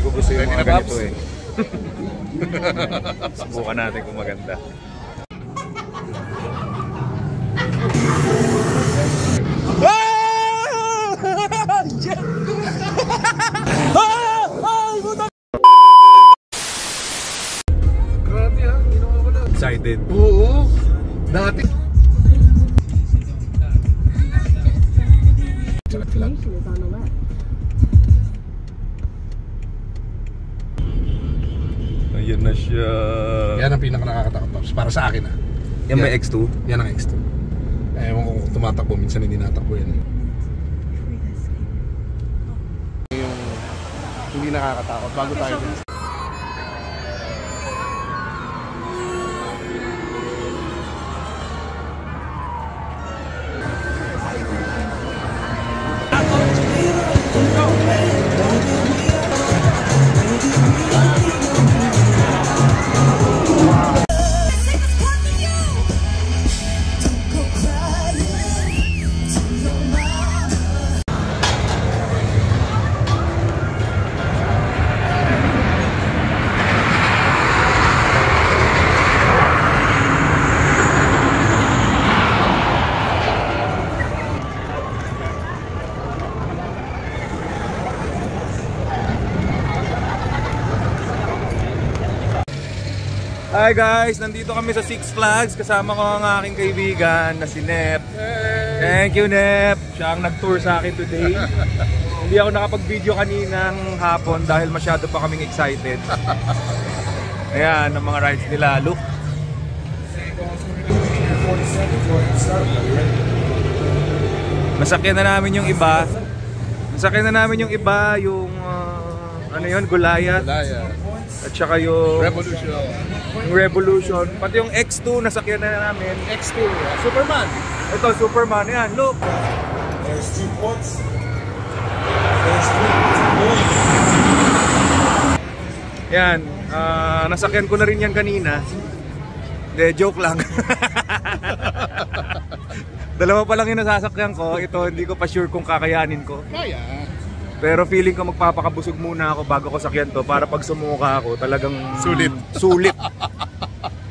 ko gusto yung mga ganito eh. Subukan natin kung maganda. Grabe ha, ginawa ko na. Excited. Oo, dati. Ayan na siya. Yan ang pinaka nakakatakot para sa akin ha. Yan ba X2? Yan ang X2. Ewan ko kung tumatakbo, minsan hindi natakbo yan. Yung hindi nakakatakot bago tayo din. Hi guys! Nandito kami sa Six Flags. Kasama ko ang aking kaibigan na si Nep. Hey. Thank you Nep! Siya ang nag-tour sa akin today. Hindi ako nakapag-video kaninang hapon dahil masyado pa kaming excited. Ayan, ang mga rides nila. Look! Nasakyan na namin yung iba. Yung ano yun? Goliath. At saka yung Revolution. Pati yung X2 nasakyan na namin. X2, Superman. Ito, Superman. Yan, look. There's 2 ports. Yan, nasakyan ko na rin yan kanina. De, joke lang. Dalawa pa lang yung nasasakyan ko. Ito, hindi ko pa sure kung kakayanin ko. Kaya. Pero feeling ko magpapakabusog muna ako bago ko sakyan to para pag sumuka ako talagang sulit.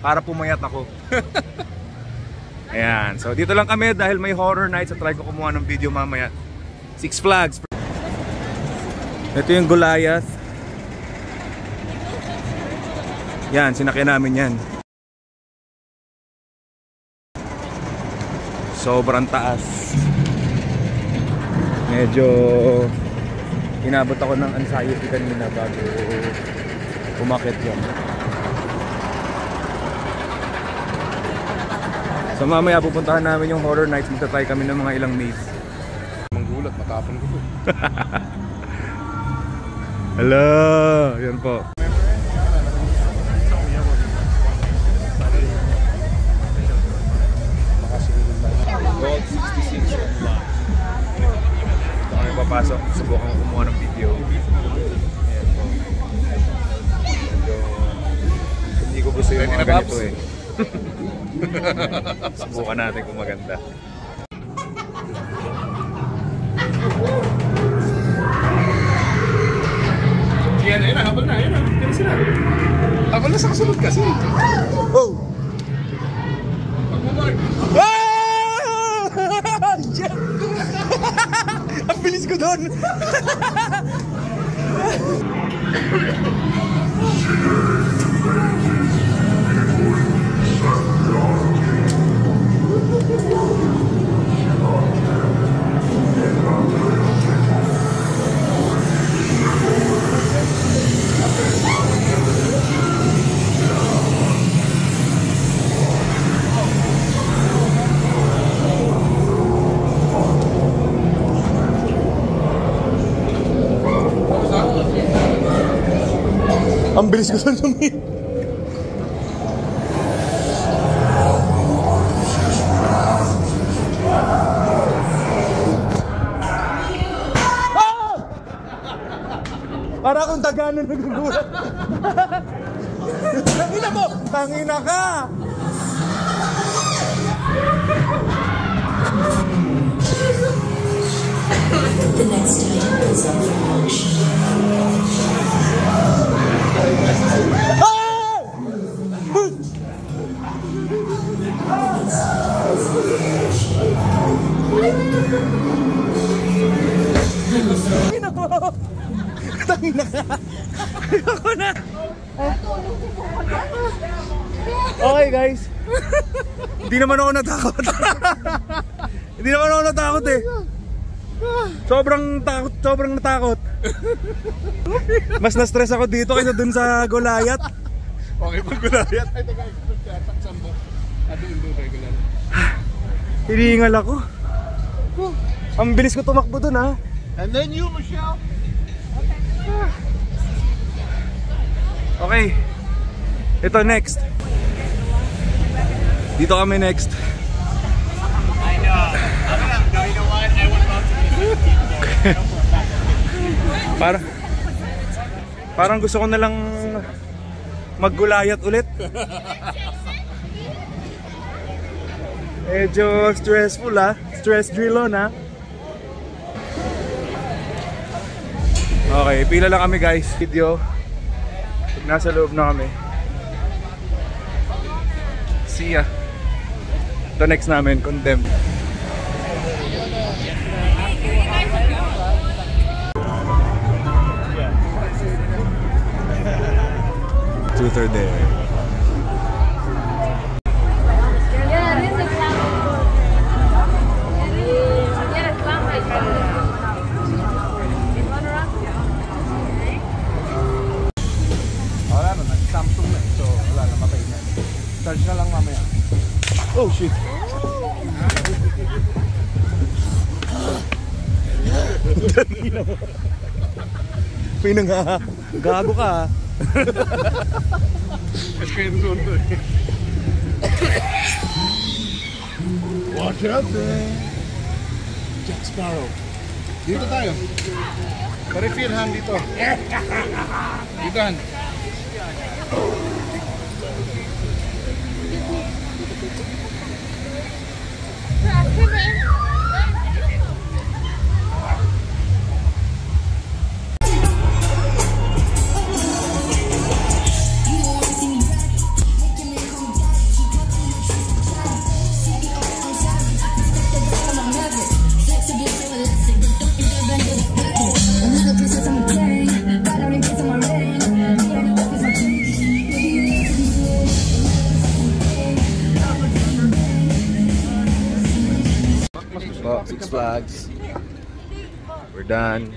Para pumayat ako. Ayan, so dito lang kami dahil may horror night. So try ko kumuha ng video mamaya. Six Flags. Ito yung Goliath. Yan, sinakyan namin yan. Sobrang taas. Medyo inabot ako ng anxiety kanina bago umakyat yan. So mamaya pupuntahan namin yung horror nights. Magtatry kami ng mga ilang maze. Manggulat, matapon ko to. Hello! Yan po. Gold 66 shot block. Ito kami papasok. Subukan ko kumuha ng video. Ayan po. Hindi ko gusto yung mga ganito eh. Subukan natin kung maganda. Yan, habol na. Yan sila. Habol na sa kasunod kasi. Oh! Pag-mark. Ang bilis ko doon! Ang bilis ko sa lumi. Para akong tagano nagugulat. Tangina mo! Tangina ka! The next item is on for auction. Ako na. Okay guys. Hindi naman ako natakot. Hindi naman ako natakot eh. Sobrang natakot. Mas na-stress ako dito kaysa dun sa Goliath. Okay, pag Goliath. Ay, taga, saan ba? Doon kay Goliath. Hinihingal ako. Ang bilis ko tumakbo dun ha. And then you, Michelle. Okay. Ito next. Dito kami next. I know. No, you know what? I would love to be Parang gusto ko na lang maggulayat ulit. Medyo stressful ha. Stress drill on ha. Okay, pila lang kami guys. Video. Nasa loob na kami. See ya. Ito next namin, Condemned. Truth or dare. Yeah, this is Wala na, nag-Samsung na. So, wala na, matay na. Charge na lang mamaya. Oh shit. Pinang gago ka. Screenshot to eh. Watch out there. Jack Sparrow. Dito tayo. Pa-refill Han dito. Dito Han. Six Flags. We're done.